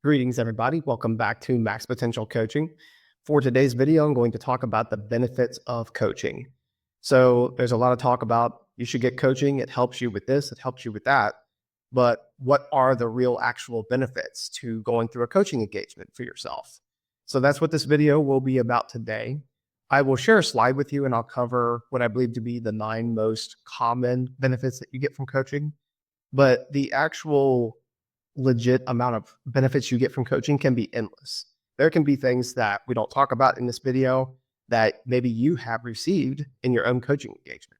Greetings, everybody. Welcome back to Max Potential Coaching. For today's video, I'm going to talk about the benefits of coaching. So there's a lot of talk about you should get coaching. It helps you with this, it helps you with that. But what are the real actual benefits to going through a coaching engagement for yourself? So that's what this video will be about today. I will share a slide with you and I'll cover what I believe to be the 9 most common benefits that you get from coaching. But the actual legit amount of benefits you get from coaching can be endless. There can be things that we don't talk about in this video that maybe you have received in your own coaching engagement.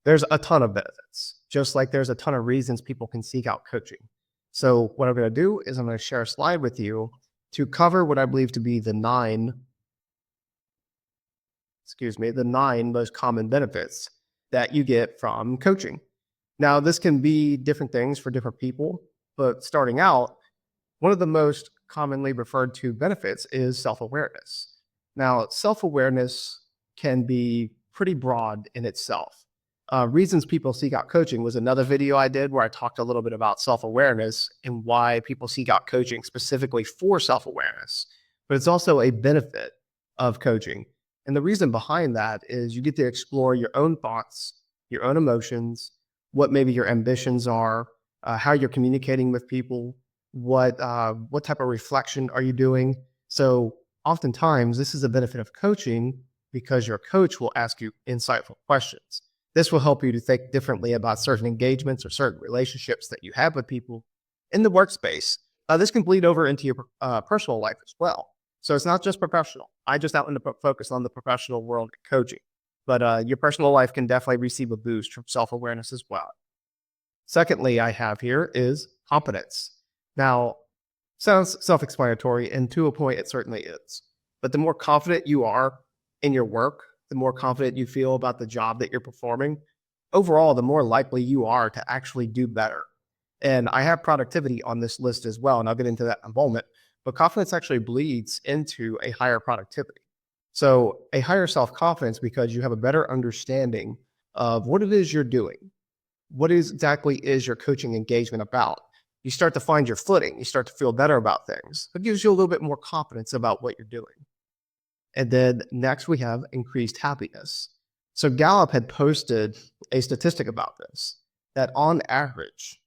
There's a ton of benefits, just like there's a ton of reasons people can seek out coaching. So what I'm going to do is I'm going to share a slide with you to cover what I believe to be the 9 most common benefits that you get from coaching. Now, this can be different things for different people. But starting out, one of the most commonly referred to benefits is self-awareness. Now, self-awareness can be pretty broad in itself. Reasons people seek out coaching was another video I did where I talked a little bit about self-awareness and why people seek out coaching specifically for self-awareness. But it's also a benefit of coaching. And the reason behind that is you get to explore your own thoughts, your own emotions, what maybe your ambitions are, how you're communicating with people, what type of reflection are you doing. So oftentimes this is a benefit of coaching because your coach will ask you insightful questions. This will help you to think differently about certain engagements or certain relationships that you have with people in the workspace. This can bleed over into your personal life as well. So it's not just professional. I just happen to focus on the professional world of coaching, but your personal life can definitely receive a boost from self-awareness as well. Secondly, I have here is competence. Now, sounds self-explanatory, and to a point, it certainly is. But the more confident you are in your work, the more confident you feel about the job that you're performing, overall, the more likely you are to actually do better. And I have productivity on this list as well, and I'll get into that in a moment. But confidence actually bleeds into a higher productivity. So a higher self-confidence because you have a better understanding of what it is you're doing. What exactly is your coaching engagement about? You start to find your footing. You start to feel better about things. It gives you a little bit more confidence about what you're doing. And then next we have increased happiness. So Gallup had posted a statistic about this, that on average,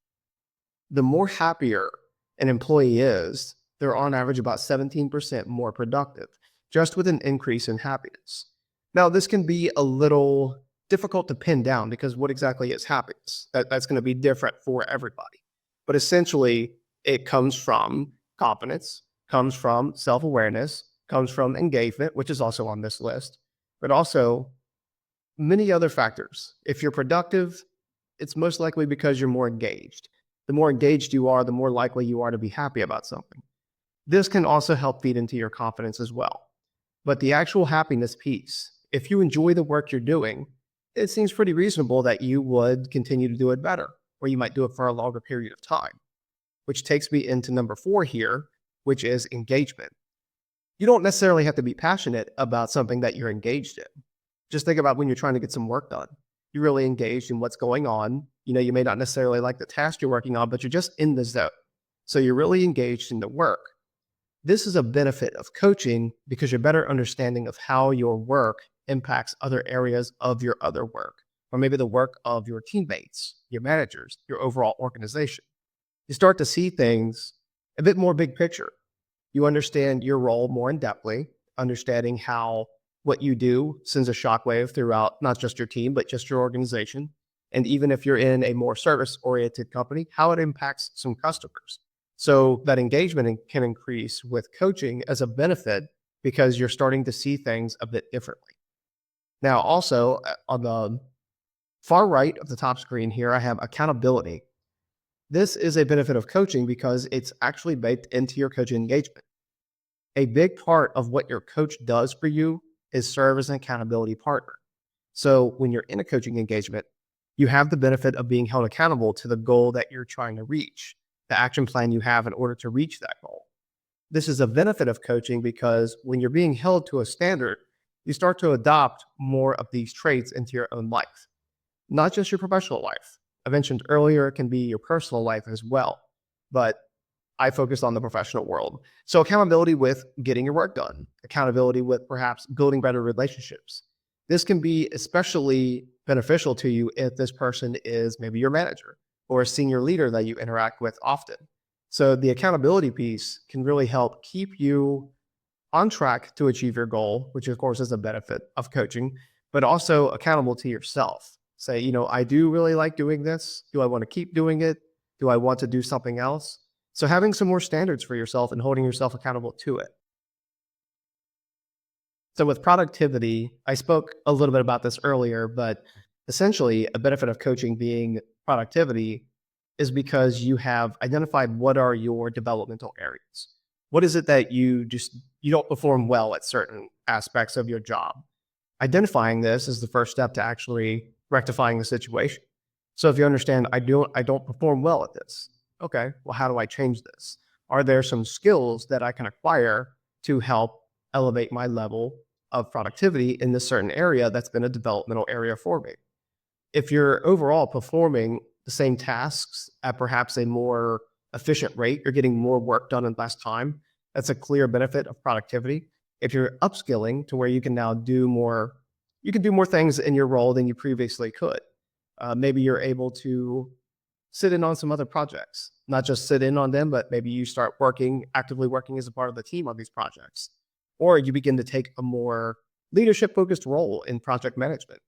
the more happier an employee is, they're on average about 17% more productive, just with an increase in happiness. Now, this can be a little difficult to pin down because what exactly is happiness? That's going to be different for everybody. But essentially, it comes from confidence, comes from self-awareness, comes from engagement, which is also on this list, but also many other factors. If you're productive, it's most likely because you're more engaged. The more engaged you are, the more likely you are to be happy about something. This can also help feed into your confidence as well. But the actual happiness piece, if you enjoy the work you're doing, it seems pretty reasonable that you would continue to do it better, or you might do it for a longer period of time, which takes me into number 4 here, which is engagement. You don't necessarily have to be passionate about something that you're engaged in. Just think about when you're trying to get some work done. You're really engaged in what's going on. You know, you may not necessarily like the task you're working on, but you're just in the zone. So you're really engaged in the work. This is a benefit of coaching because you're better understanding of how your work impacts other areas of your other work, or maybe the work of your teammates, your managers, your overall organization. You start to see things a bit more big picture. You understand your role more in depthly, understanding how what you do sends a shockwave throughout not just your team, but just your organization. And even if you're in a more service-oriented company, how it impacts some customers. So that engagement can increase with coaching as a benefit because you're starting to see things a bit differently. Now, also on the far right of the top screen here, I have accountability. This is a benefit of coaching because it's actually baked into your coaching engagement. A big part of what your coach does for you is serve as an accountability partner. So when you're in a coaching engagement, you have the benefit of being held accountable to the goal that you're trying to reach, the action plan you have in order to reach that goal. This is a benefit of coaching because when you're being held to a standard, you start to adopt more of these traits into your own life, not just your professional life. I mentioned earlier, it can be your personal life as well. But I focused on the professional world. So accountability with getting your work done, accountability with perhaps building better relationships. This can be especially beneficial to you if this person is maybe your manager or a senior leader that you interact with often. So the accountability piece can really help keep you on track to achieve your goal, which of course is a benefit of coaching, but also accountable to yourself. Say, I do really like doing this. Do I want to keep doing it? Do I want to do something else? So having some more standards for yourself and holding yourself accountable to it. So with productivity, I spoke a little bit about this earlier, but essentially a benefit of coaching being productivity is because you have identified what are your developmental areas. What is it that you don't perform well at certain aspects of your job? Identifying this is the first step to actually rectifying the situation. So if you understand I don't perform well at this. Okay, well how do I change this? Are there some skills that I can acquire to help elevate my level of productivity in this certain area that's been a developmental area for me? If you're overall performing the same tasks at perhaps a more efficient rate, you're getting more work done in less time. That's a clear benefit of productivity. If you're upskilling to where you can now you can do more things in your role than you previously could. Maybe you're able to sit in on some other projects, not just sit in on them, but maybe you start actively working as a part of the team on these projects, or you begin to take a more leadership focused role in project management.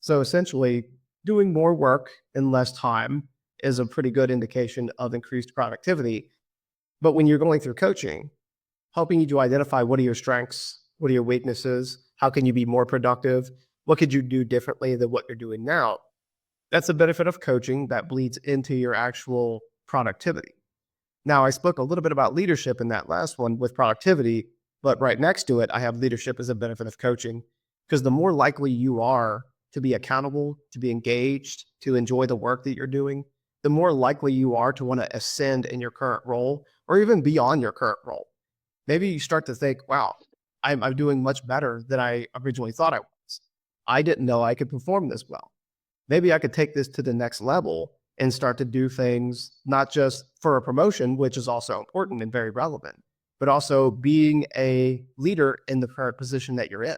So essentially, doing more work in less time is a pretty good indication of increased productivity. But when you're going through coaching, helping you to identify what are your strengths, what are your weaknesses, how can you be more productive, what could you do differently than what you're doing now? That's a benefit of coaching that bleeds into your actual productivity. Now, I spoke a little bit about leadership in that last one with productivity, but right next to it, I have leadership as a benefit of coaching because the more likely you are to be accountable, to be engaged, to enjoy the work that you're doing, the more likely you are to want to ascend in your current role or even beyond your current role. Maybe you start to think, wow, I'm doing much better than I originally thought I was. I didn't know I could perform this well. Maybe I could take this to the next level and start to do things not just for a promotion, which is also important and very relevant, but also being a leader in the current position that you're in.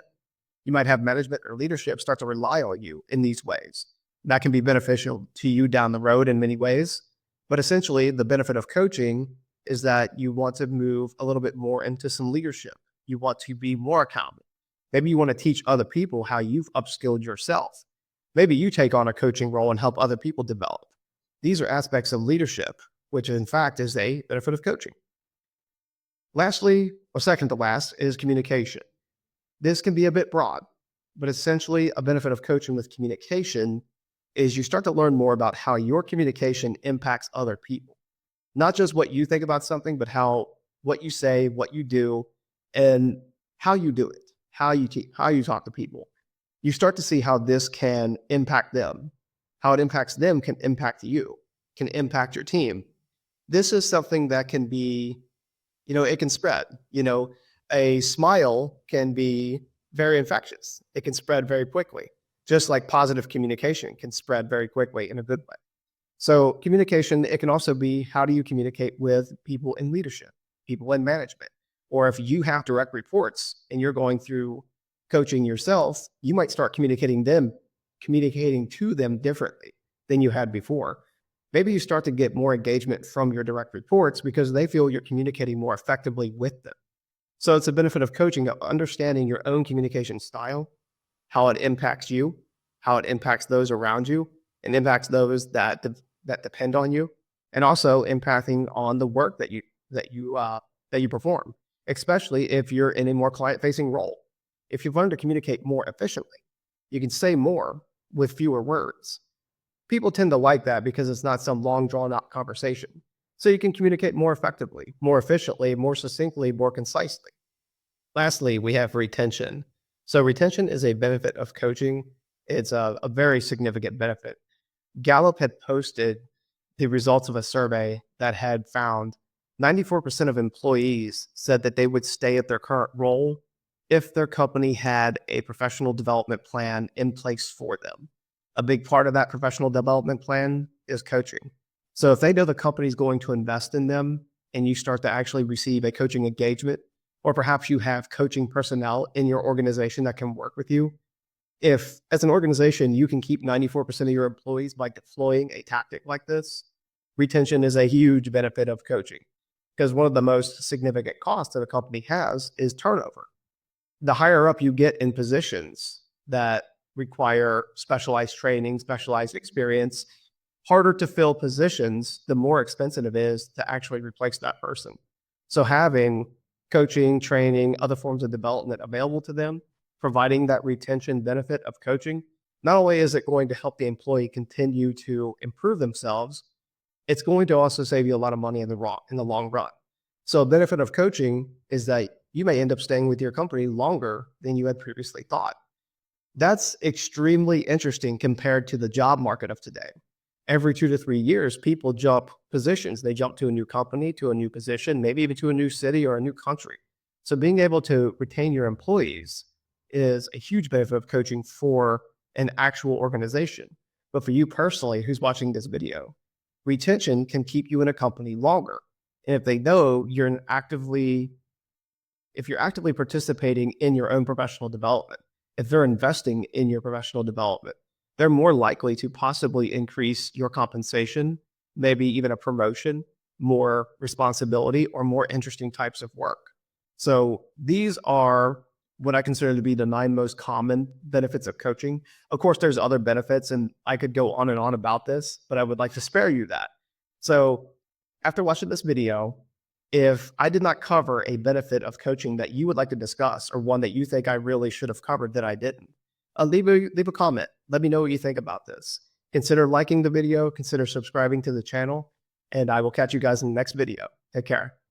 You might have management or leadership start to rely on you in these ways. That can be beneficial to you down the road in many ways. But essentially, the benefit of coaching is that you want to move a little bit more into some leadership. You want to be more accountable. Maybe you want to teach other people how you've upskilled yourself. Maybe you take on a coaching role and help other people develop. These are aspects of leadership, which in fact is a benefit of coaching. Lastly, or second to last, is communication. This can be a bit broad, but essentially a benefit of coaching with communication is you start to learn more about how your communication impacts other people. Not just what you think about something, but what you say, what you do, and how you do it, how you talk to people. You start to see how this can impact them. How it impacts them can impact you, can impact your team. This is something that can be, it can spread. A smile can be very infectious. It can spread very quickly, just like positive communication can spread very quickly in a good way. So communication, it can also be how do you communicate with people in leadership, people in management, or if you have direct reports and you're going through coaching yourself, you might start communicating to them differently than you had before. Maybe you start to get more engagement from your direct reports because they feel you're communicating more effectively with them. So it's a benefit of coaching, of understanding your own communication style, how it impacts you, how it impacts those around you, and impacts those that depend on you, and also impacting on the work that you perform, especially if you're in a more client-facing role. If you've learned to communicate more efficiently, you can say more with fewer words. People tend to like that because it's not some long, drawn-out conversation. So you can communicate more effectively, more efficiently, more succinctly, more concisely. Lastly, we have retention. So retention is a benefit of coaching. It's a very significant benefit. Gallup had posted the results of a survey that had found 94% of employees said that they would stay at their current role if their company had a professional development plan in place for them. A big part of that professional development plan is coaching. So if they know the company is going to invest in them and you start to actually receive a coaching engagement, or perhaps you have coaching personnel in your organization that can work with you. If, as an organization, you can keep 94% of your employees by deploying a tactic like this, retention is a huge benefit of coaching, because one of the most significant costs that a company has is turnover. The higher up you get in positions that require specialized training, specialized experience, harder to fill positions, the more expensive it is to actually replace that person. So having coaching, training, other forms of development available to them, providing that retention benefit of coaching, not only is it going to help the employee continue to improve themselves, it's going to also save you a lot of money in the long run. So a benefit of coaching is that you may end up staying with your company longer than you had previously thought. That's extremely interesting compared to the job market of today. Every 2 to 3 years, people jump positions. They jump to a new company, to a new position, maybe even to a new city or a new country. So being able to retain your employees is a huge benefit of coaching for an actual organization. But for you personally, who's watching this video, retention can keep you in a company longer. And if they know if you're actively participating in your own professional development, if they're investing in your professional development, they're more likely to possibly increase your compensation, maybe even a promotion, more responsibility, or more interesting types of work. So these are what I consider to be the 9 most common benefits of coaching. Of course, there's other benefits, and I could go on and on about this, but I would like to spare you that. So after watching this video, if I did not cover a benefit of coaching that you would like to discuss, or one that you think I really should have covered that I didn't, leave a comment. Let me know what you think about this. Consider liking the video, consider subscribing to the channel, and I will catch you guys in the next video. Take care.